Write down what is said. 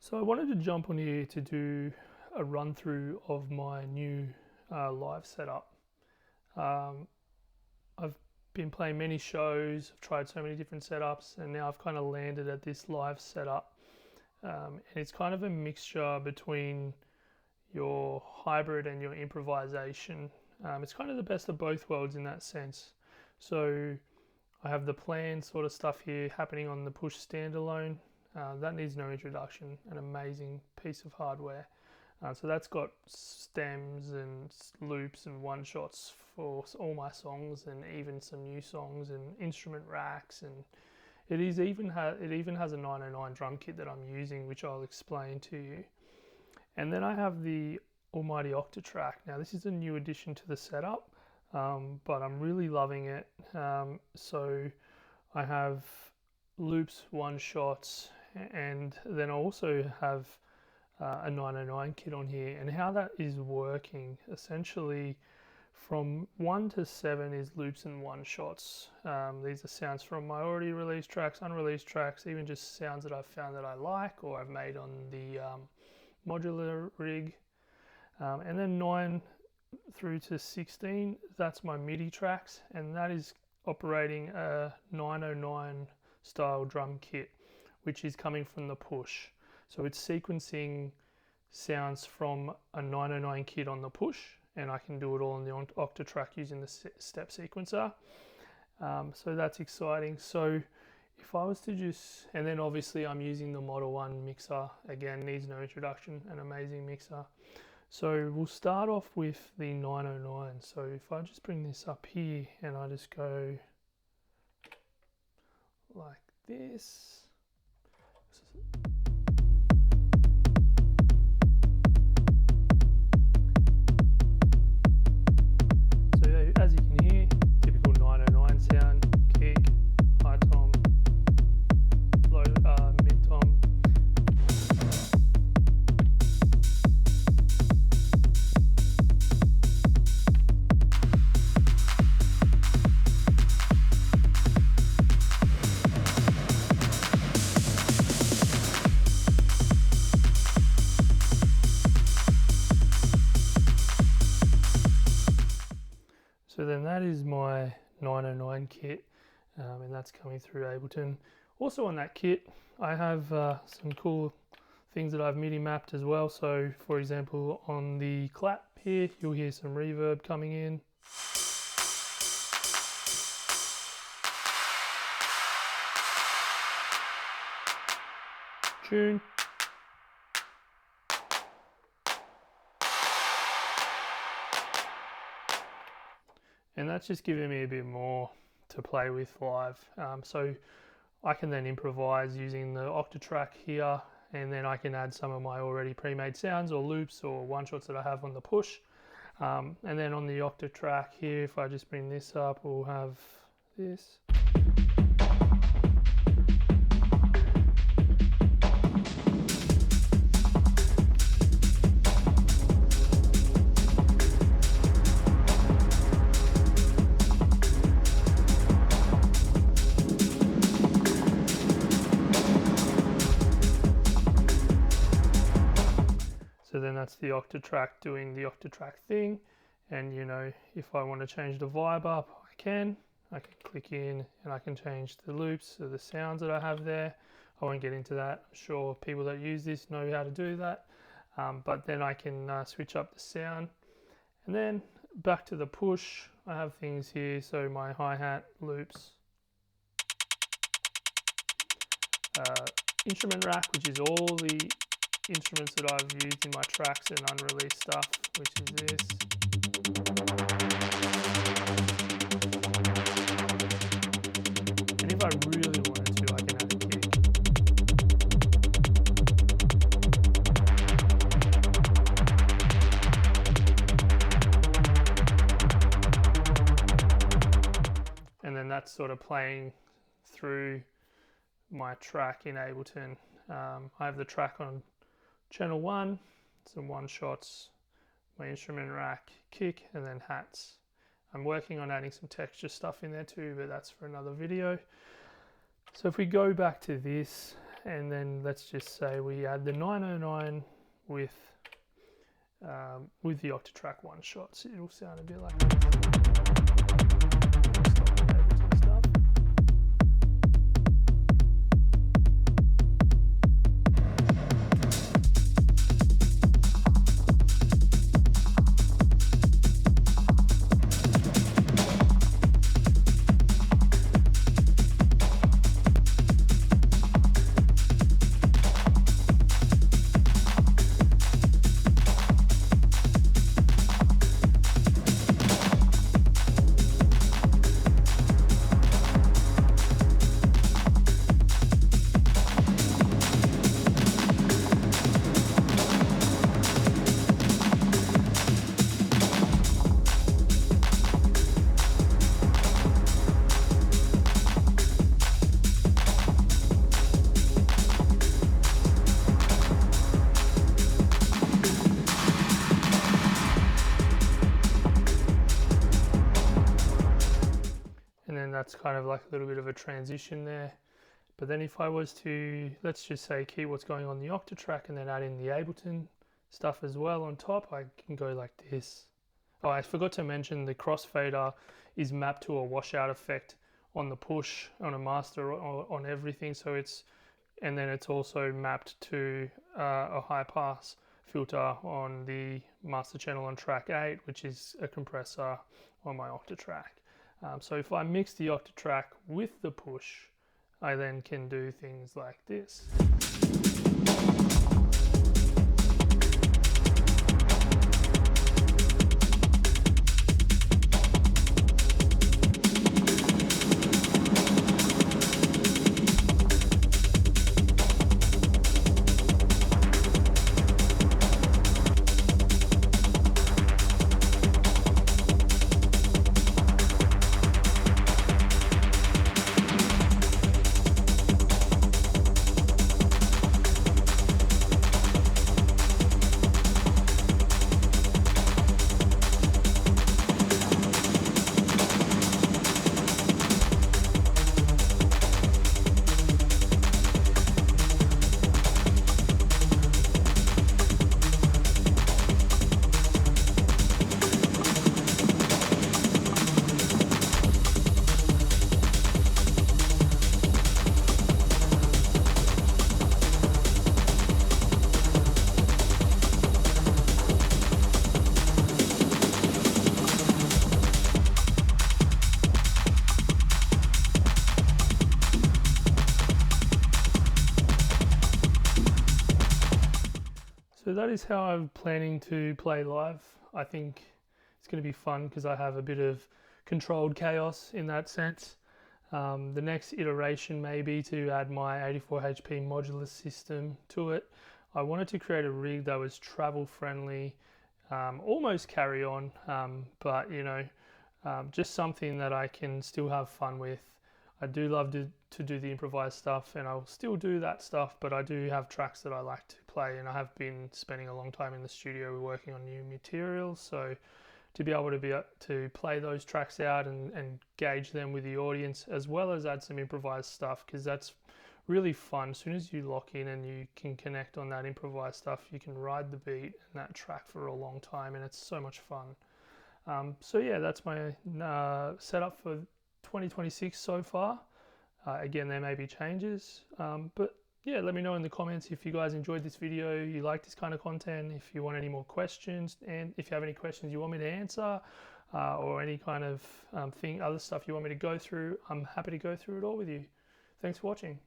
So I wanted to jump on here to do a run through of my new live setup. I've been playing many shows, I've tried so many different setups, and now I've kind of landed at this live setup. And it's kind of a mixture between your hybrid and your improvisation. It's kind of the best of both worlds in that sense. So I have the planned sort of stuff here happening on the push standalone. That needs no introduction, an amazing piece of hardware. So that's got stems and loops and one-shots for all my songs, and even some new songs and instrument racks, and it even has a 909 drum kit that I'm using, which I'll explain to you. And then I have the almighty Octatrack. Now this is a new addition to the setup, but I'm really loving it. So I have loops, one-shots, and then I also have a 909 kit on here. And how that is working, essentially from 1 to 7 is loops and one-shots. These are sounds from my already released tracks, unreleased tracks, even just sounds that I've found that I like or I've made on the modular rig. And then 9 through to 16, that's my MIDI tracks, and that is operating a 909 style drum kit, which is coming from the push. So it's sequencing sounds from a 909 kit on the push, and I can do it all on the Octatrack using the step sequencer. So that's exciting. So if I was to just, and then obviously I'm using the Model 1 mixer, again, needs no introduction, an amazing mixer. So we'll start off with the 909. So if I just bring this up here and I just go like this. So as you can hear, typical 909 sound, kick, high tom, low, mid tom. So then that is my 909 kit, and that's coming through Ableton. Also on that kit, I have some cool things that I've MIDI mapped as well. So for example, on the clap here, you'll hear some reverb coming in. Tune. And that's just giving me a bit more to play with live. So I can then improvise using the Octatrack here, and then I can add some of my already pre-made sounds or loops or one-shots that I have on the push. And then on the Octatrack here, if I just bring this up, we'll have this. So then that's the Octatrack doing the Octatrack thing. And you know, if I want to change the vibe up, I can click in and I can change the loops or the sounds that I have there. I won't get into that. I'm sure people that use this know how to do that. But then I can switch up the sound. And then back to the push, I have things here. So my hi-hat, loops, instrument rack, which is all the instruments that I've used in my tracks and unreleased stuff, which is this. And if I really wanted to, I can add a kick. And then that's sort of playing through my track in Ableton. I have the track on channel 1, some one-shots, my instrument rack, kick, and then hats. I'm working on adding some texture stuff in there too, but that's for another video. So if we go back to this and then let's just say we add the 909 with the Octatrack one shot, so it'll sound a bit like stuff. And then that's kind of like a little bit of a transition there. But then if I was to, let's just say, keep what's going on the Octatrack and then add in the Ableton stuff as well on top, I can go like this. Oh, I forgot to mention the crossfader is mapped to a washout effect on the push, on a master, on everything. So it's, and then it's also mapped to a high pass filter on the master channel on track 8, which is a compressor on my Octatrack. So if I mix the Octatrack with the push, I then can do things like this. So that is how I'm planning to play live. I think it's going to be fun because I have a bit of controlled chaos in that sense. The next iteration may be to add my 84 HP modular system to it. I wanted to create a rig that was travel friendly, almost carry on, but you know, just something that I can still have fun with. I do love to do the improvised stuff, and I'll still do that stuff, but I do have tracks that I like to play, and I have been spending a long time in the studio working on new materials, so to be able to play those tracks out and gauge them with the audience, as well as add some improvised stuff, because that's really fun. As soon as you lock in and you can connect on that improvised stuff, you can ride the beat and that track for a long time, and it's so much fun. So yeah, that's my setup for 2026 so far. Again, there may be changes, but yeah, let me know in the comments if you guys enjoyed this video, you like this kind of content, if you want any more questions, and if you have any questions you want me to answer, or any kind of other stuff you want me to go through, I'm happy to go through it all with you. Thanks for watching.